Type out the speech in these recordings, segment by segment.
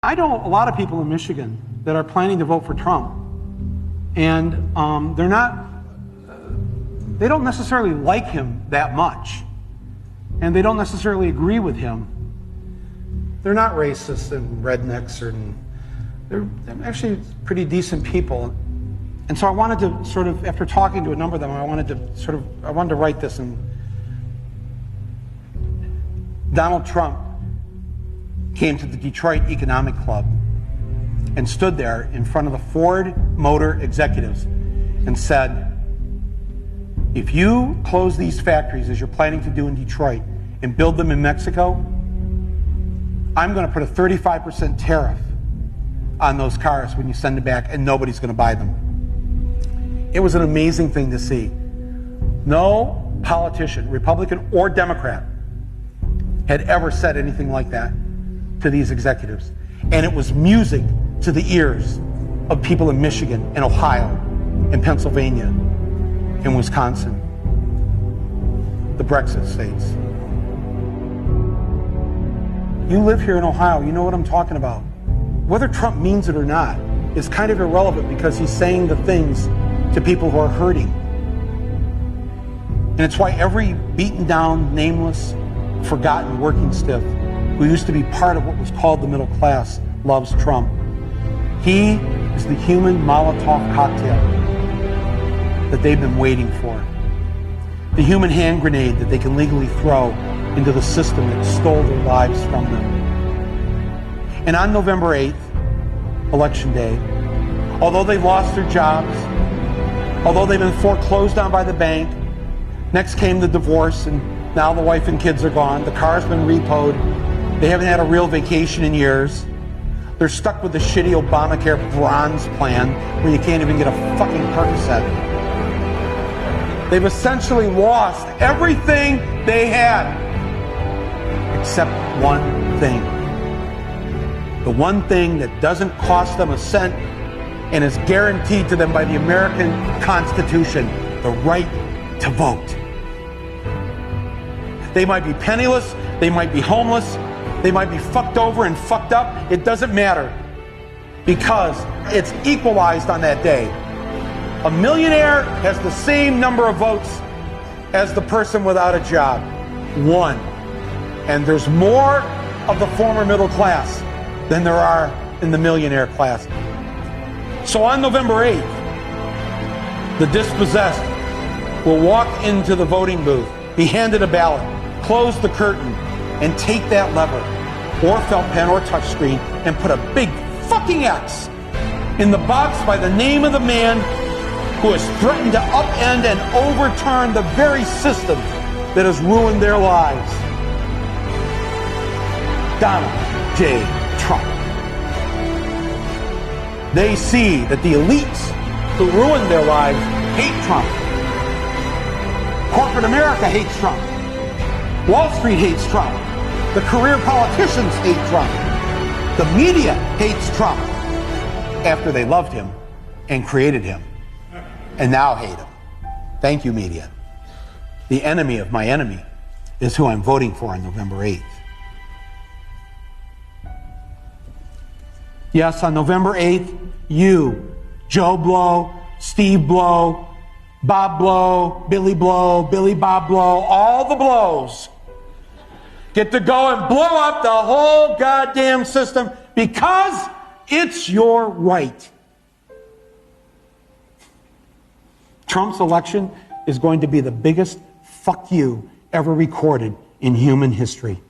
I know a lot of people in Michigan that are planning to vote for Trump, and they don't necessarily like him that much, and they don't necessarily agree with him. They're not racist and rednecks, they're actually pretty decent people. And so I wanted to sort of, after talking to a number of them, I wanted to write this. And Donald Trump came to the Detroit Economic Club and stood there in front of the Ford Motor executives and said, if you close these factories as you're planning to do in Detroit and build them in Mexico, I'm going to put a 35% tariff on those cars when you send them back, and nobody's going to buy them. It was an amazing thing to see. No politician, Republican or Democrat, had ever said anything like that to these executives. And it was music to the ears of people in Michigan and Ohio and Pennsylvania and Wisconsin, the Brexit states. You live here in Ohio, you know what I'm talking about. Whether Trump means it or not is kind of irrelevant, because he's saying the things to people who are hurting. And it's why every beaten down, nameless, forgotten working stiff who used to be part of what was called the middle class loves Trump. He is the human Molotov cocktail that they've been waiting for. The human hand grenade that they can legally throw into the system that stole their lives from them. And on November 8th, Election Day, although they lost their jobs, although they've been foreclosed on by the bank, next came the divorce, and now the wife and kids are gone, the car's been repoed, they haven't had a real vacation in years, they're stuck with the shitty Obamacare bronze plan where you can't even get a fucking Percocet. They've essentially lost everything they had, except one thing. The one thing that doesn't cost them a cent and is guaranteed to them by the American Constitution, the right to vote. They might be penniless, they might be homeless, they might be fucked over and fucked up. It doesn't matter, because it's equalized on that day. A millionaire has the same number of votes as the person without a job. One. And there's more of the former middle class than there are in the millionaire class. So on November 8th, the dispossessed will walk into the voting booth, be handed a ballot, close the curtain, and take that lever, or felt pen or touchscreen, and put a big fucking X in the box by the name of the man who has threatened to upend and overturn the very system that has ruined their lives. Donald J. Trump. They see that the elites who ruined their lives hate Trump. Corporate America hates Trump. Wall Street hates Trump. The career politicians hate Trump. The media hates Trump after they loved him and created him, and now hate him. Thank you, media. The enemy of my enemy is who I'm voting for on November 8th. Yes, on November 8th, you, Joe Blow, Steve Blow, Bob Blow, Billy Bob Blow, all the blows get to go and blow up the whole goddamn system because it's your right. Trump's election is going to be the biggest fuck you ever recorded in human history.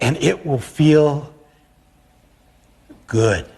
And it will feel good.